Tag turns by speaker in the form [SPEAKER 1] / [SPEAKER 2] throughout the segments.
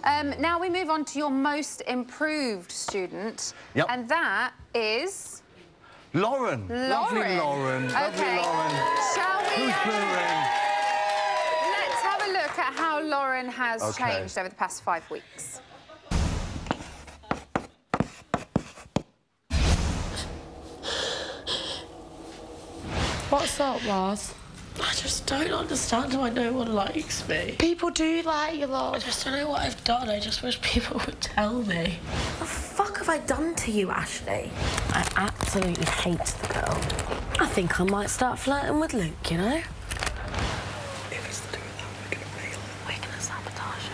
[SPEAKER 1] Now we move on to your most improved student.
[SPEAKER 2] Yep.
[SPEAKER 1] And that is...
[SPEAKER 2] Lauren. Lovely Lauren.
[SPEAKER 1] Okay.
[SPEAKER 2] Lovely Lauren.
[SPEAKER 1] Shall we...
[SPEAKER 2] Who's booing?
[SPEAKER 1] Let's have a look at how Lauren has changed over the past 5 weeks.
[SPEAKER 3] What's up, Ross?
[SPEAKER 4] I just don't understand why no one likes me.
[SPEAKER 3] People do like you, love.
[SPEAKER 4] I just don't know what I've done. I just wish people would tell me.
[SPEAKER 3] What the fuck have I done to you, Ashley? I absolutely hate the girl. I think I might start flirting with Luke, you know?
[SPEAKER 4] If it's to do with that, we're gonna nail it.
[SPEAKER 3] We're gonna sabotage it.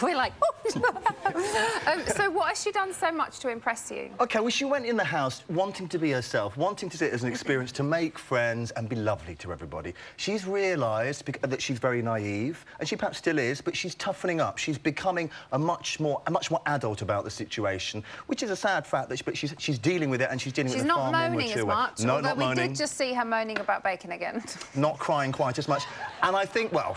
[SPEAKER 1] We're like, so what has she done so much to impress you?
[SPEAKER 2] OK, well, she went in the house wanting to be herself, wanting to see it as an experience to make friends and be lovely to everybody. She's realised that she's very naive, and she perhaps still is, but she's toughening up. She's becoming a much more adult about the situation, which is a sad fact, but she's dealing with it, and she's dealing with it far more mature way.
[SPEAKER 1] She's not moaning as much,
[SPEAKER 2] no, not
[SPEAKER 1] we
[SPEAKER 2] moaning.
[SPEAKER 1] did just see her moaning about bacon again.
[SPEAKER 2] Not crying quite as much. And I think, well,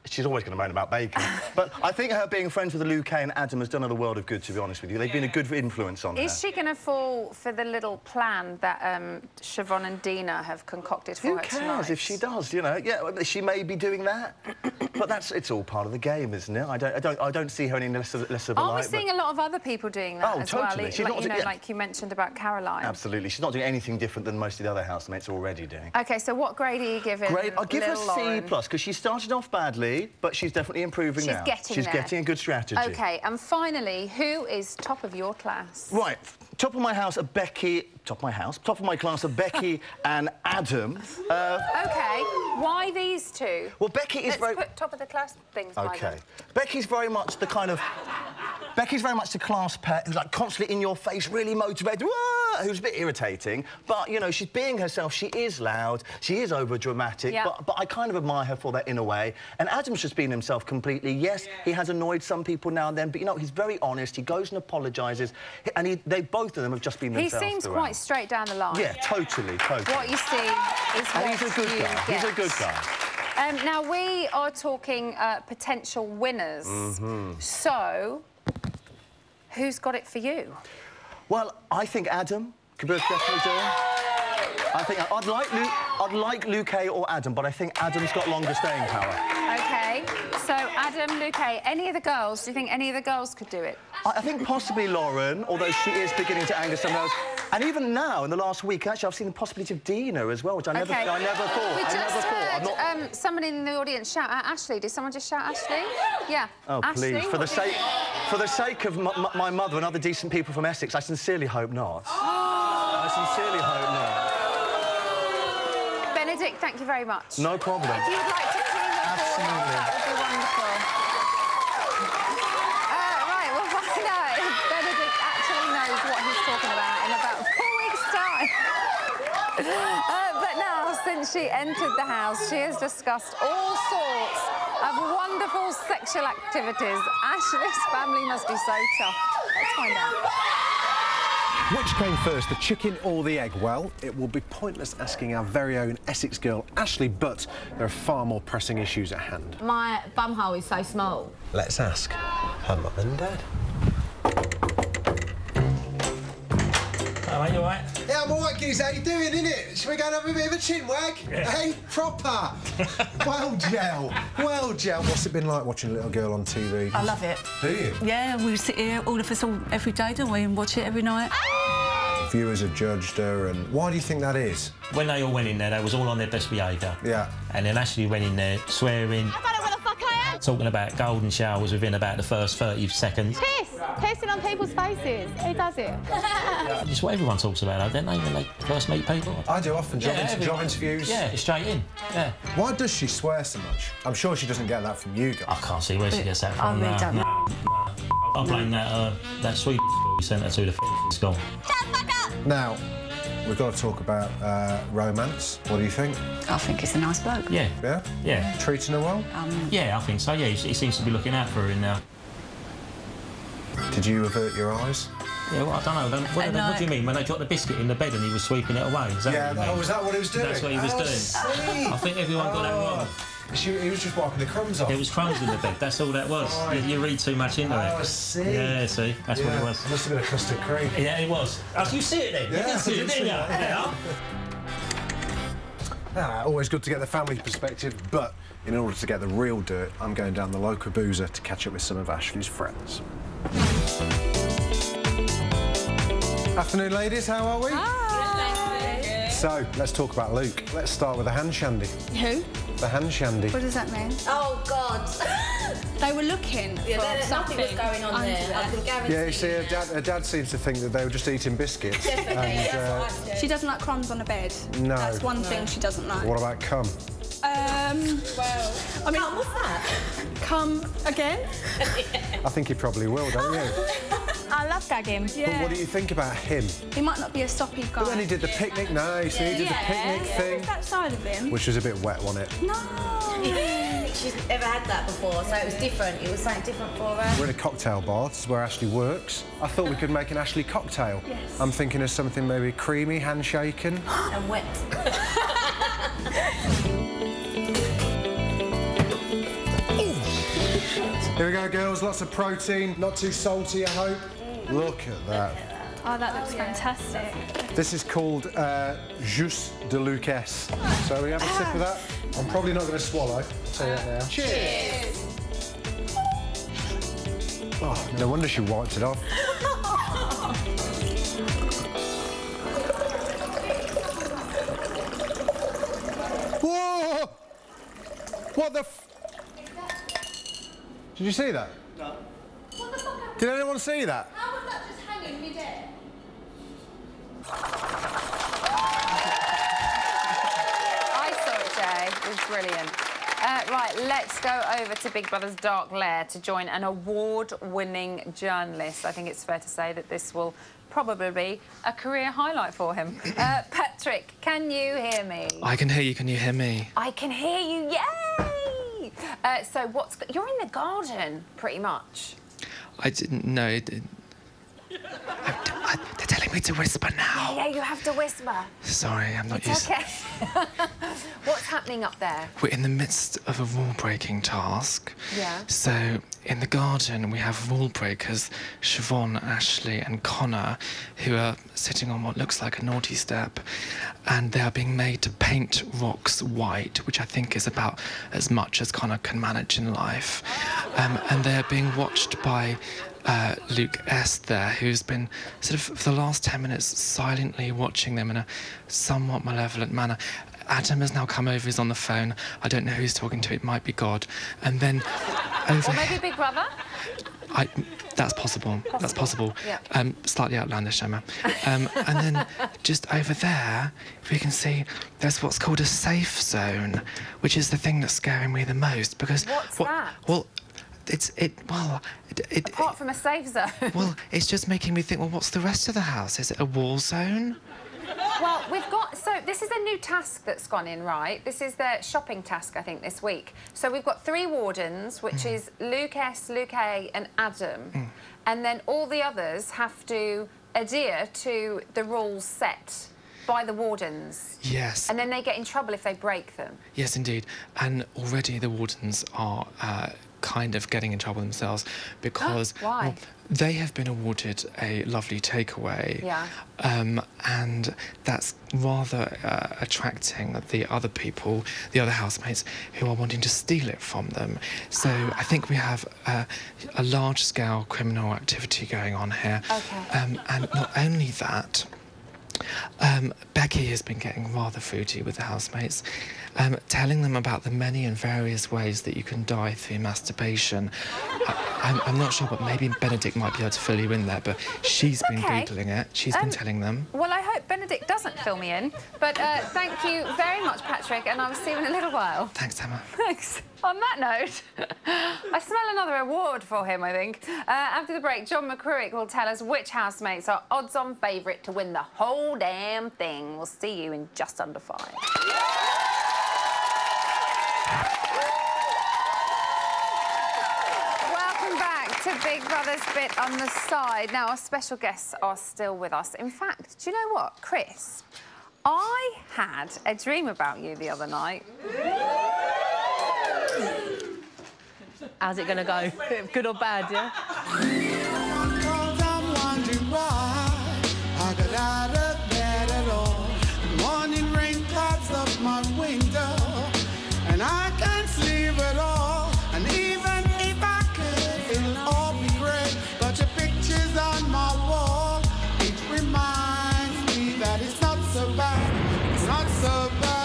[SPEAKER 2] she's always going to moan about bacon. But I think her being friends with Luke and Adam has done her the world of good, to be honest with you. They've been a good influence on her.
[SPEAKER 1] Is she going to fall for the little plan that Siobhan and Dina have concocted for her tonight?
[SPEAKER 2] Who cares if she does, you know? Yeah, she may be doing that. But it's all part of the game, isn't it? I don't see her any less of a light.
[SPEAKER 1] Aren't we seeing a lot of other people doing that as
[SPEAKER 2] totally.
[SPEAKER 1] well? Like, you know, like you mentioned about Caroline.
[SPEAKER 2] Absolutely. She's not doing anything different than most of the other housemates are already doing.
[SPEAKER 1] OK, so what grade are you giving
[SPEAKER 2] I'll give her
[SPEAKER 1] Lauren?
[SPEAKER 2] C+, because she started off badly, but she's definitely improving now. She's getting a good strategy.
[SPEAKER 1] OK, and finally, who is top of your class?
[SPEAKER 2] Right, top of my house are Becky... Top of my class are Becky and Adam.
[SPEAKER 1] OK, why these two?
[SPEAKER 2] Well, Becky is
[SPEAKER 1] Let's put top of the class things by them.
[SPEAKER 2] Becky's very much the kind of... Becky's very much the class pet who's, like, constantly in your face, really motivated, who's a bit irritating. But, you know, she's being herself. She is loud. She is over-dramatic.
[SPEAKER 1] Yeah.
[SPEAKER 2] But I kind of admire her for that in a way. And Adam's just been himself completely. Yes, he has annoyed some people now and then, but, you know, he's very honest. He goes and apologises. And both of them have just been themselves.
[SPEAKER 1] He seems quite straight down the line.
[SPEAKER 2] Yeah, totally.
[SPEAKER 1] What you see is what
[SPEAKER 2] he's a good guy.
[SPEAKER 1] Get.
[SPEAKER 2] He's a good guy.
[SPEAKER 1] Now, we are talking potential winners. So, who's got it for you?
[SPEAKER 2] Well, I think Adam could definitely do it. I think I'd like Luke or Adam, but I think Adam's got longer staying power. OK,
[SPEAKER 1] so Adam, Luke, any of the girls, do you think any of the girls could do it?
[SPEAKER 2] I think possibly Lauren, although she is beginning to anger some else. And even now, in the last week, actually, I've seen the possibility of Dina as well, which I never thought.
[SPEAKER 1] We just heard someone in the audience shout at Ashley. Did someone just shout Ashley? Yeah.
[SPEAKER 2] Oh,
[SPEAKER 1] Ashley,
[SPEAKER 2] please. For the sake of my mother and other decent people from Essex, I sincerely hope not. I sincerely hope not.
[SPEAKER 1] Benedict, thank you very much.
[SPEAKER 2] No problem.
[SPEAKER 1] If you'd like to clean the floor, that would be wonderful. Right, we'll find out if Benedict actually knows what he's talking about in about 4 weeks' time. But now, since she entered the house, she has discussed all sorts of wonderful sexual activities. Ashley's family must be so chuffed. Let's find out.
[SPEAKER 5] Which came first, the chicken or the egg? Well, it will be pointless asking our very own Essex girl, Ashley, but there are far more pressing issues at hand.
[SPEAKER 3] My bumhole is so small.
[SPEAKER 5] Let's ask her mum and dad.
[SPEAKER 6] Hello, mate, you all right?
[SPEAKER 7] Yeah, I'm all right, Giz. How you doing, innit? Shall we go and have a bit of a chin wag?
[SPEAKER 6] Yeah.
[SPEAKER 7] Hey, proper. Well, Gel. Well, Gel.
[SPEAKER 5] What's it been like watching a little girl on TV?
[SPEAKER 8] I love it.
[SPEAKER 5] Do you?
[SPEAKER 8] Yeah, we sit here, all of us, every day, don't we, and watch it every night.
[SPEAKER 5] Viewers have judged her, and why do you think that is?
[SPEAKER 6] When they all went in there, they was all on their best behaviour.
[SPEAKER 5] Yeah.
[SPEAKER 6] And then Ashley went in there swearing.
[SPEAKER 9] I don't know where the fuck I am.
[SPEAKER 6] Talking about golden showers within about the first 30 seconds.
[SPEAKER 9] Piss! Pissing on people's faces. Who does it?
[SPEAKER 6] It's what everyone talks about, don't they, when they first meet people?
[SPEAKER 5] I do often, job interviews.
[SPEAKER 6] Yeah, straight in, yeah.
[SPEAKER 5] Why does she swear so much? I'm sure she doesn't get that from you guys.
[SPEAKER 6] I can't see where she gets that from.
[SPEAKER 8] I really don't know.
[SPEAKER 6] I blame that Swedish school we sent her to, the school.
[SPEAKER 9] Shut the fuck up!
[SPEAKER 5] Now, we've got to talk about romance. What do you think?
[SPEAKER 8] I think it's a nice bloke.
[SPEAKER 6] Yeah.
[SPEAKER 5] Yeah?
[SPEAKER 6] Yeah.
[SPEAKER 5] Treating her well?
[SPEAKER 6] Yeah, I think so, yeah. He seems to be looking out for her in there.
[SPEAKER 5] Did you avert your eyes?
[SPEAKER 6] Yeah, well, I don't know. What do you mean? When they dropped the biscuit in the bed and he was sweeping it away? Is that
[SPEAKER 5] Yeah,
[SPEAKER 6] what you mean?
[SPEAKER 5] was that what he was doing?
[SPEAKER 6] That's what he was doing. I think everyone got that wrong.
[SPEAKER 5] He was just wiping the crumbs off.
[SPEAKER 6] There was crumbs in the bed, that's all that was.
[SPEAKER 5] Right.
[SPEAKER 6] You read too much into it.
[SPEAKER 5] I see.
[SPEAKER 6] Yeah, see, that's what it was.
[SPEAKER 5] It must have been a custard cream.
[SPEAKER 6] Yeah, it was. Oh, you see it then?
[SPEAKER 5] Yeah,
[SPEAKER 6] you see it, didn't you?
[SPEAKER 5] Yeah. Always good to get the family perspective, but in order to get the real dirt, I'm going down the local boozer to catch up with some of Ashley's friends. Afternoon, ladies, how are we?
[SPEAKER 9] Hi.
[SPEAKER 5] So, let's talk about Luke. Let's start with the hand shandy.
[SPEAKER 9] Who?
[SPEAKER 5] The hand shandy.
[SPEAKER 9] What does that mean?
[SPEAKER 3] Oh, God.
[SPEAKER 9] They were looking for
[SPEAKER 3] Nothing was going on there. I can guarantee.
[SPEAKER 5] Yeah, you see, her dad seems to think that they were just eating biscuits.
[SPEAKER 3] Definitely.
[SPEAKER 9] She doesn't like crumbs on the bed.
[SPEAKER 5] No.
[SPEAKER 9] That's one thing she doesn't like.
[SPEAKER 5] What about cum?
[SPEAKER 9] Well, I mean,
[SPEAKER 3] What's that?
[SPEAKER 9] come again?
[SPEAKER 5] I think he probably will, don't you?
[SPEAKER 9] I love gagging. Yeah.
[SPEAKER 5] But what do you think about him?
[SPEAKER 9] He might not be a stoppy guy.
[SPEAKER 5] But then he did the picnic, nice. He did the picnic thing.
[SPEAKER 9] What's that side of him?
[SPEAKER 5] Which was a bit wet, wasn't it?
[SPEAKER 9] No.
[SPEAKER 3] She's never had that before, so it was different. It was something different for her.
[SPEAKER 5] We're in a cocktail bar. This is where Ashley works. I thought we could make an Ashley cocktail.
[SPEAKER 9] Yes.
[SPEAKER 5] I'm thinking of something maybe creamy, handshaken.
[SPEAKER 3] And wet.
[SPEAKER 5] Here we go, girls. Lots of protein. Not too salty, I hope. Look at that.
[SPEAKER 9] Oh, that looks fantastic.
[SPEAKER 5] This is called Jus de Lucas. So we have a sip of that. I'm probably not going to swallow. I'll tell you that now. Cheers! Oh, no wonder she wiped it off. Whoa! What the f... Did you see that? No. Did anyone see that?
[SPEAKER 9] How was that just hanging mid-air?
[SPEAKER 1] I saw it, Jay. It was brilliant. Right, let's go over to Big Brother's dark lair to join an award-winning journalist. I think it's fair to say that this will probably be a career highlight for him. Patrick, can you hear me?
[SPEAKER 10] I can hear you. Can you hear me?
[SPEAKER 1] I can hear you. Yay! So you're in the garden, pretty much.
[SPEAKER 10] I didn't know. They're telling me to whisper now.
[SPEAKER 1] Yeah, you have to whisper.
[SPEAKER 10] Sorry, I'm not used.
[SPEAKER 1] Okay. What's happening up there?
[SPEAKER 10] We're in the midst of a rule-breaking task.
[SPEAKER 1] Yeah.
[SPEAKER 10] So, in the garden, we have rule breakers, Siobhan, Ashley and Connor, who are sitting on what looks like a naughty step, and they are being made to paint rocks white, which I think is about as much as Connor can manage in life. And they're being watched by Luke S. there, who's been sort of for the last 10 minutes silently watching them in a somewhat malevolent manner. Adam has now come over, he's on the phone. I don't know who he's talking to, it might be God. And then over...
[SPEAKER 1] Or maybe Big Brother?
[SPEAKER 10] That's possible. That's possible.
[SPEAKER 1] Yeah.
[SPEAKER 10] Slightly outlandish, Emma. And then just over there, we can see there's what's called a safe zone, which is the thing that's scaring me the most because...
[SPEAKER 1] What's that?
[SPEAKER 10] Well,
[SPEAKER 1] apart from a safe zone.
[SPEAKER 10] Well, it's just making me think, well, what's the rest of the house? Is it a war zone?
[SPEAKER 1] Well, so this is a new task that's gone in, right? This is the shopping task, I think, this week. So we've got 3 wardens, which is Luke S, Luke A and Adam. And then all the others have to adhere to the rules set by the wardens.
[SPEAKER 10] Yes.
[SPEAKER 1] And then they get in trouble if they break them.
[SPEAKER 10] Yes, indeed. And already the wardens are kind of getting in trouble themselves because
[SPEAKER 1] Why?
[SPEAKER 10] They have been awarded a lovely takeaway.
[SPEAKER 1] Yeah.
[SPEAKER 10] And that's rather attracting the other people, the other housemates, who are wanting to steal it from them. So I think we have a large-scale criminal activity going on here.
[SPEAKER 1] Okay.
[SPEAKER 10] And not only that, Becky has been getting rather fruity with the housemates, telling them about the many and various ways that you can die through masturbation. I'm not sure, but maybe Benedict might be able to fill you in there, but she's been Googling it. She's been telling them.
[SPEAKER 1] Well, I hope Benedict doesn't fill me in, but thank you very much, Patrick, and I'll see you in a little while.
[SPEAKER 10] Thanks, Emma.
[SPEAKER 1] Thanks. On that note, I smell another award for him, I think. After the break, John McCruick will tell us which housemates are odds-on favourite to win the whole damn thing. We'll see you in just under 5. Welcome back to Big Brother's bit on the side. Now, our special guests are still with us. In fact, do you know what, Chris? I had a dream about you the other night.
[SPEAKER 3] How's it gonna go? Good or bad, yeah?
[SPEAKER 11] I'm wondering why I got out of bed at all. The morning rain clouds up my window, and I can't sleep at all. And even if I could, it'll all be great. But your picture's on my wall. It reminds me that it's not so bad. It's not so bad.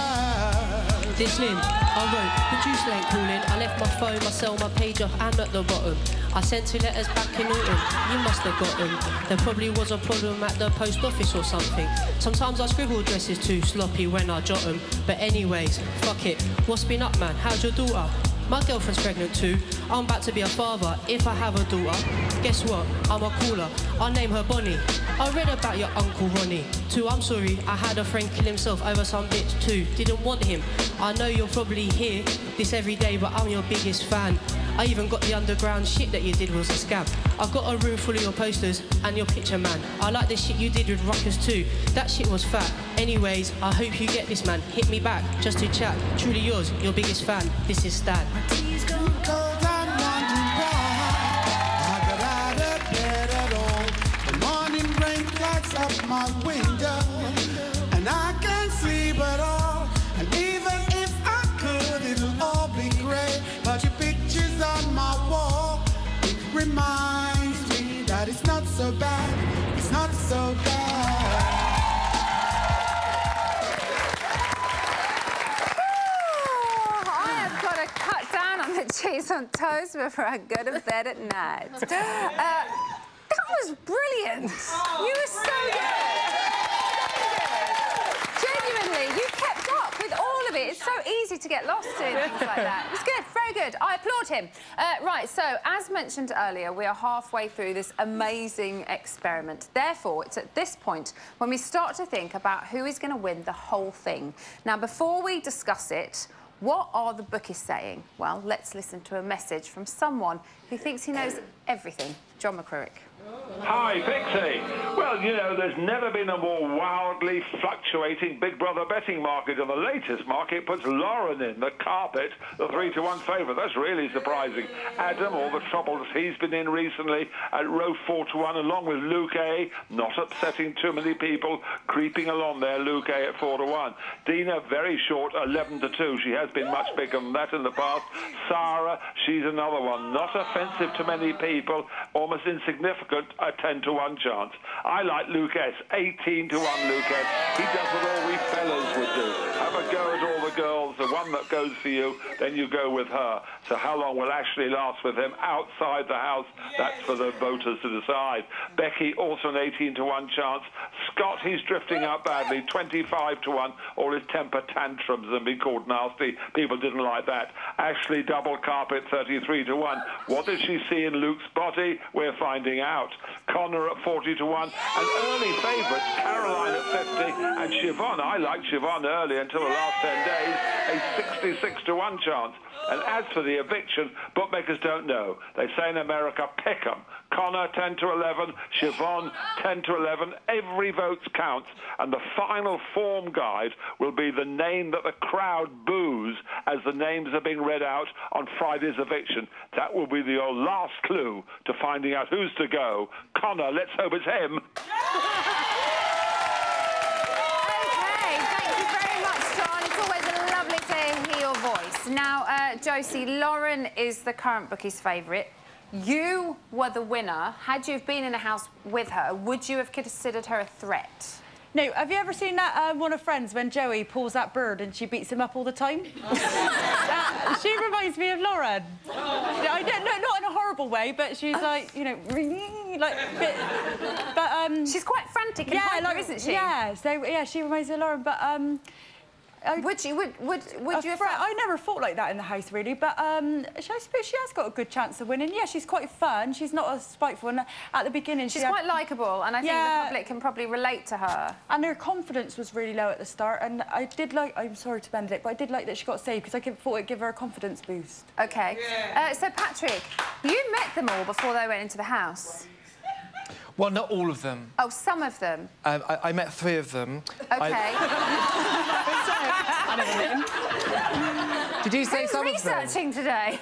[SPEAKER 12] This Lynn, I wrote, producer ain't calling. I left my phone, my cell, my page off and at the bottom. I sent 2 letters back in autumn, you must have got them. There probably was a problem at the post office or something. Sometimes I scribble addresses too sloppy when I jot them. But anyways, fuck it, what's been up, man? How's your daughter? My girlfriend's pregnant too. I'm about to be a father if I have a daughter. Guess what? I'ma call her. I'll name her Bonnie. I read about your Uncle Ronnie. Too, I'm sorry, I had a friend kill himself over some bitch too. Didn't want him. I know you'll probably hear this every day, but I'm your biggest fan. I even got the underground shit that you did was a scam. I've got a room full of your posters and your picture, man. I like the shit you did with Ruckers too. That shit was fat. Anyways, I hope you get this, man. Hit me back, just to chat. Truly yours, your biggest fan. This is Stan.
[SPEAKER 11] Up my window, and I can't sleep at all. And even if I could, it'll all be great. But your picture's on my wall. It reminds me that it's not so bad. It's not so bad.
[SPEAKER 1] I have got to cut down on the cheese on toast before I go to bed at night. That was brilliant. You were so good. Genuinely, you kept up with all of it. It's so easy to get lost in things like that. It's good, very good. I applaud him. Right, so, as mentioned earlier, we are halfway through this amazing experiment. Therefore, it's at this point when we start to think about who is going to win the whole thing. Now, before we discuss it, what are the bookies saying? Well, let's listen to a message from someone who thinks he knows everything. John McCririck.
[SPEAKER 13] Hi, Pixie. Well, you know, there's never been a more wildly fluctuating Big Brother betting market, and the latest market puts Lauren in, the carpet, the 3-to-1 favourite. That's really surprising. Adam, all the troubles he's been in recently, at row 4-to-1, along with Luke A, not upsetting too many people, creeping along there, Luke A at 4-to-1. Dina, very short, 11-to-2. She has been much bigger than that in the past. Sarah, she's another one, not offensive to many people, almost insignificant, a 10-to-1 chance. I like Luke S, 18-to-1 Luke S. He does what all we fellas would do. Have a go at all the girls, the one that goes for you, then you go with her. So how long will Ashley last with him outside the house? That's for the voters to decide. Becky, also an 18-to-1 chance. Scott, he's drifting out badly, 25-to-1. All his temper tantrums and being called nasty. People didn't like that. Ashley, double carpet, 33-to-1. What does she see in Luke's body? We're finding out. Connor at 40-to-1. And early favourites, Caroline at 50. And Siobhan, I liked Siobhan early until the last 10 days, a 66-to-1 chance. And as for the eviction, bookmakers don't know. They say in America, pick 'em. Connor, 10-to-11. Siobhan, 10-to-11. Every vote counts. And the final form guide will be the name that the crowd boos as the names are being read out on Friday's eviction. That will be your last clue to finding out who's to go. Connor, let's hope it's him.
[SPEAKER 1] Now, Josie, Lauren is the current bookies' favourite. You were the winner. Had you have been in a house with her, would you have considered her a threat?
[SPEAKER 14] No. Have you ever seen that one of Friends when Joey pulls that bird and she beats him up all the time? She reminds me of Lauren. I don't, no, not in a horrible way, but she's like, you know, like. But
[SPEAKER 1] she's quite frantic and hyper, isn't she?
[SPEAKER 14] Yeah. So yeah, she reminds me of Lauren, but.
[SPEAKER 1] Would you have...
[SPEAKER 14] I never thought like that in the house, really, but I suppose she has got a good chance of winning. Yeah, she's quite fun. She's not as spiteful. And at the beginning,
[SPEAKER 1] she's quite likeable, and I think the public can probably relate to her.
[SPEAKER 14] And her confidence was really low at the start, and I did like... I'm sorry to Benedict, but I did like that she got saved, because I thought it'd give her a confidence boost.
[SPEAKER 1] OK. So, Patrick, you met them all before they went into the house?
[SPEAKER 10] Well, not all of them.
[SPEAKER 1] Oh, some of them?
[SPEAKER 10] I met 3 of them.
[SPEAKER 1] OK.
[SPEAKER 10] I never met them. Did you say
[SPEAKER 1] Who's
[SPEAKER 10] some of them?
[SPEAKER 1] researching today?